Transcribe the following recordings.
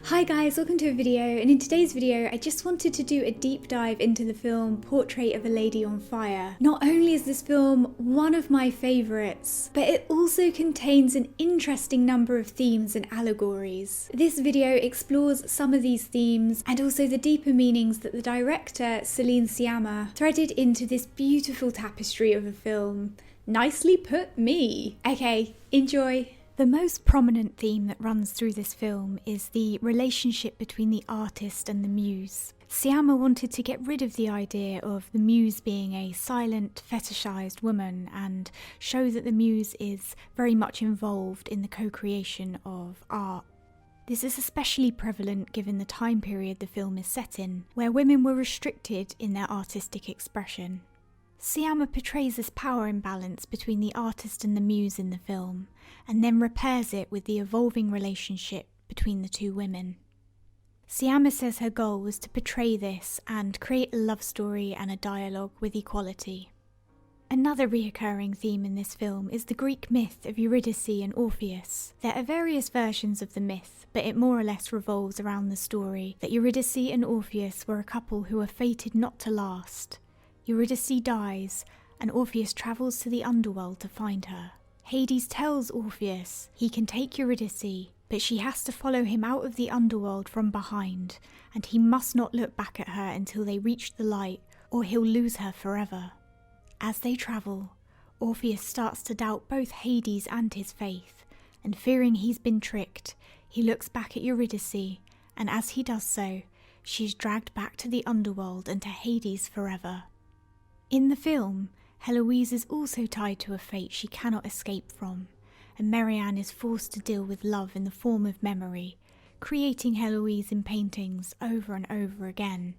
Hi guys, welcome to a video, and in today's video I just wanted to do a deep dive into the film Portrait of a Lady on Fire. Not only is this film one of my favourites, but it also contains an interesting number of themes and allegories. This video explores some of these themes and also the deeper meanings that the director Celine Sciamma threaded into this beautiful tapestry of a film. Nicely put, me! Okay, enjoy! The most prominent theme that runs through this film is the relationship between the artist and the muse. Sciamma wanted to get rid of the idea of the muse being a silent, fetishized woman and show that the muse is very much involved in the co-creation of art. This is especially prevalent given the time period the film is set in, where women were restricted in their artistic expression. Sciamma portrays this power imbalance between the artist and the muse in the film, and then repairs it with the evolving relationship between the two women. Sciamma says her goal was to portray this and create a love story and a dialogue with equality. Another reoccurring theme in this film is the Greek myth of Eurydice and Orpheus. There are various versions of the myth, but it more or less revolves around the story that Eurydice and Orpheus were a couple who were fated not to last. Eurydice dies, and Orpheus travels to the underworld to find her. Hades tells Orpheus he can take Eurydice, but she has to follow him out of the underworld from behind, and he must not look back at her until they reach the light, or he'll lose her forever. As they travel, Orpheus starts to doubt both Hades and his faith, and fearing he's been tricked, he looks back at Eurydice, and as he does so, she's dragged back to the underworld and to Hades forever. In the film, Heloise is also tied to a fate she cannot escape from, and Marianne is forced to deal with love in the form of memory, creating Heloise in paintings over and over again.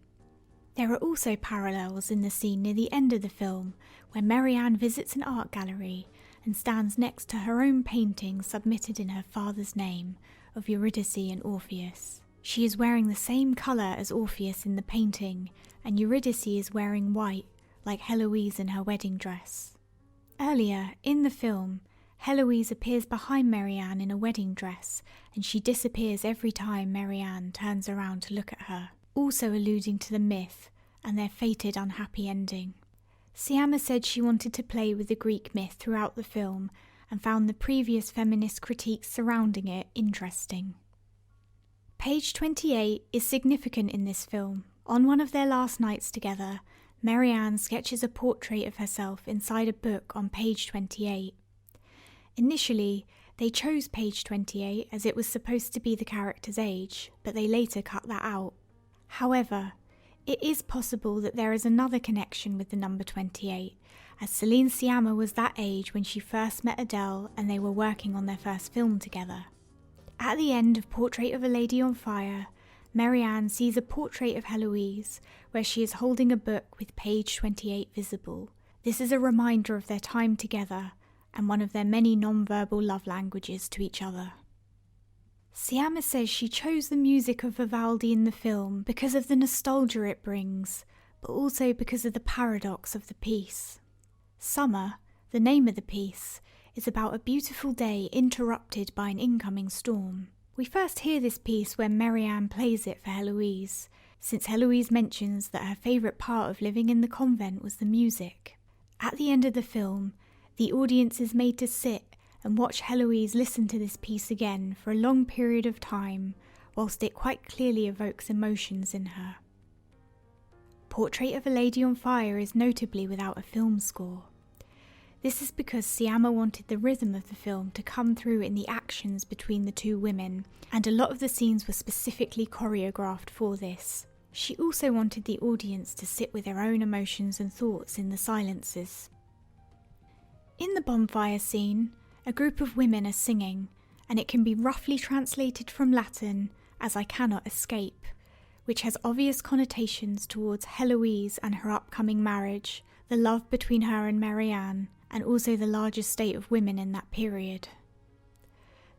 There are also parallels in the scene near the end of the film, where Marianne visits an art gallery and stands next to her own painting submitted in her father's name of Eurydice and Orpheus. She is wearing the same colour as Orpheus in the painting, and Eurydice is wearing white, like Heloise in her wedding dress. Earlier, in the film, Heloise appears behind Marianne in a wedding dress, and she disappears every time Marianne turns around to look at her, also alluding to the myth and their fated unhappy ending. Sciamma said she wanted to play with the Greek myth throughout the film and found the previous feminist critiques surrounding it interesting. Page 28 is significant in this film. On one of their last nights together, Marianne sketches a portrait of herself inside a book on page 28. Initially, they chose page 28 as it was supposed to be the character's age, but they later cut that out. However, it is possible that there is another connection with the number 28, as Celine Sciamma was that age when she first met Adele and they were working on their first film together. At the end of Portrait of a Lady on Fire, Marianne sees a portrait of Heloise, where she is holding a book with page 28 visible. This is a reminder of their time together, and one of their many non-verbal love languages to each other. Sciamma says she chose the music of Vivaldi in the film because of the nostalgia it brings, but also because of the paradox of the piece. Summer, the name of the piece, is about a beautiful day interrupted by an incoming storm. We first hear this piece when Marianne plays it for Heloise, since Heloise mentions that her favourite part of living in the convent was the music. At the end of the film, the audience is made to sit and watch Heloise listen to this piece again for a long period of time, whilst it quite clearly evokes emotions in her. Portrait of a Lady on Fire is notably without a film score. This is because Sciamma wanted the rhythm of the film to come through in the actions between the two women, and a lot of the scenes were specifically choreographed for this. She also wanted the audience to sit with their own emotions and thoughts in the silences. In the bonfire scene, a group of women are singing, and it can be roughly translated from Latin as "I cannot escape," which has obvious connotations towards Heloise and her upcoming marriage, the love between her and Marianne, and also the larger state of women in that period.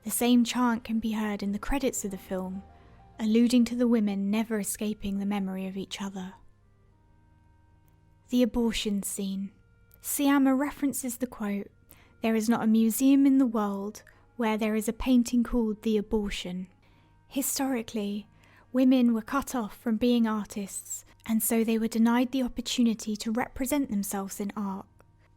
The same chant can be heard in the credits of the film, alluding to the women never escaping the memory of each other. The abortion scene. Sciamma references the quote, "There is not a museum in the world where there is a painting called The Abortion." Historically, women were cut off from being artists, and so they were denied the opportunity to represent themselves in art.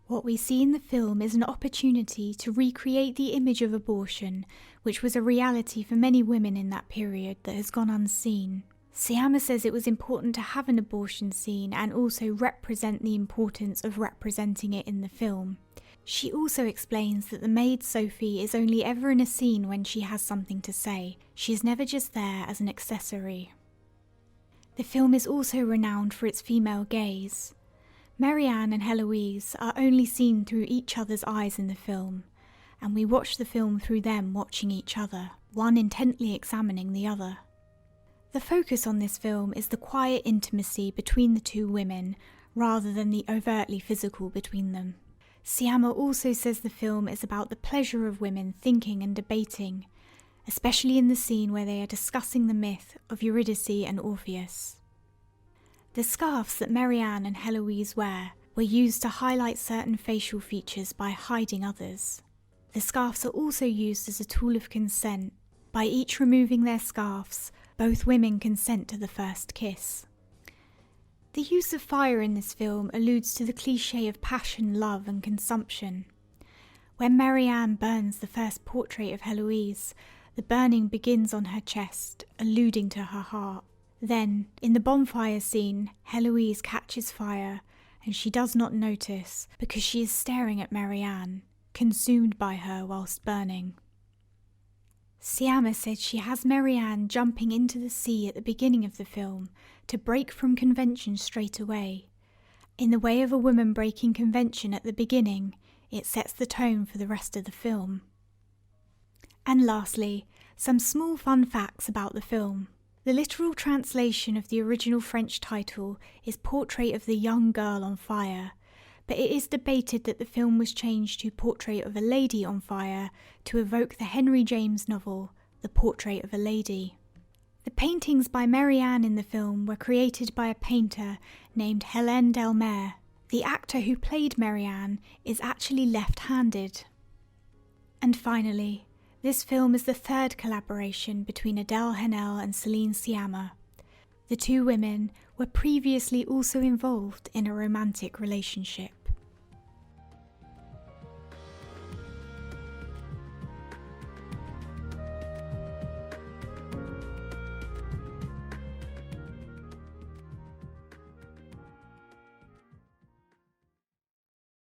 What we see in the film is an opportunity to recreate the image of abortion, which was a reality for many women in that period that has gone unseen. Syama says it was important to have an abortion scene and also represent the importance of representing it in the film. She also explains that the maid Sophie is only ever in a scene when she has something to say. She is never just there as an accessory. The film is also renowned for its female gaze. Marianne and Heloise are only seen through each other's eyes in the film, and we watch the film through them watching each other, one intently examining the other. The focus on this film is the quiet intimacy between the two women, rather than the overtly physical between them. Syama also says the film is about the pleasure of women thinking and debating, especially in the scene where they are discussing the myth of Eurydice and Orpheus. The scarves that Marianne and Heloise wear were used to highlight certain facial features by hiding others. The scarves are also used as a tool of consent. By each removing their scarves, both women consent to the first kiss. The use of fire in this film alludes to the cliché of passion, love and consumption. When Marianne burns the first portrait of Heloise, the burning begins on her chest, alluding to her heart. Then, in the bonfire scene, Heloise catches fire, and she does not notice because she is staring at Marianne, consumed by her whilst burning. Syama said she has Marianne jumping into the sea at the beginning of the film to break from convention straight away. In the way of a woman breaking convention at the beginning, it sets the tone for the rest of the film. And lastly, some small fun facts about the film. The literal translation of the original French title is Portrait of the Young Girl on Fire, but it is debated that the film was changed to Portrait of a Lady on Fire to evoke the Henry James novel, The Portrait of a Lady. The paintings by Marianne in the film were created by a painter named Hélène Delmer. The actor who played Marianne is actually left-handed. And finally, this film is the third collaboration between Adèle Haenel and Céline Sciamma. The two women were previously also involved in a romantic relationship.